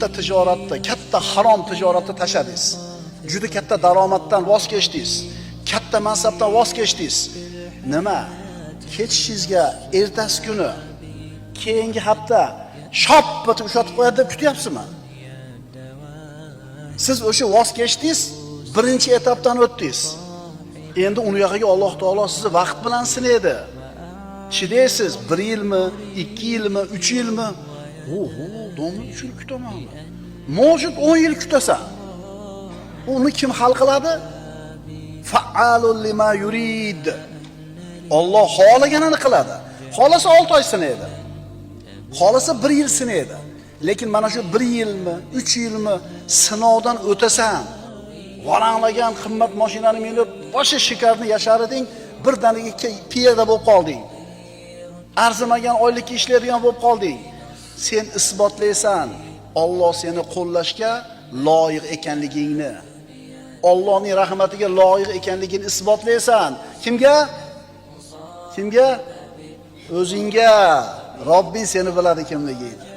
katta tijoratni, katta harom tijoratni tashladingiz. Juda katta daromaddan voz kechdingiz. Katta mansabdan voz kechdingiz. Nima? Ketishingizga ertasi kuni, keyingi hafta shop bitib ushlatib qo'yadi deb kutyapsizmi? Siz o'sha voz kechdingiz, birinchi etapdan o'tdingiz. Endi uni yoqiga Alloh taolo sizni vaqt bilan sinaydi. Chidaysiz 1 yilmi, 2 yilmi, 3 yilmi? Oho, domla 3 yil kutamanmi? Mojid 10 yil kutasan. Uni kim hal qiladi? Fa'alul lima yurid. Alloh xohlaganini qiladi. Xolasa 6 oy sinaydi. Xolasa 1 yil sinaydi. Lekin mana shu 1 yilmi, 3 yilmi sinovdan o'tasan, varanglagan qimmat mashinani minib, boshi shikarni yashariding, birdaniga piyada bo'lib qolding. Arzimagan oylikka ishlaydigan bo'lib qolding. Sen isbotlaysan, Alloh seni qo'llashga loyiq ekanligingni. Allohning rahmatiga loyiq ekanligini isbotlaysan. Kimga? Kimga? O'zingga. Robbing seni biladi kimligingni.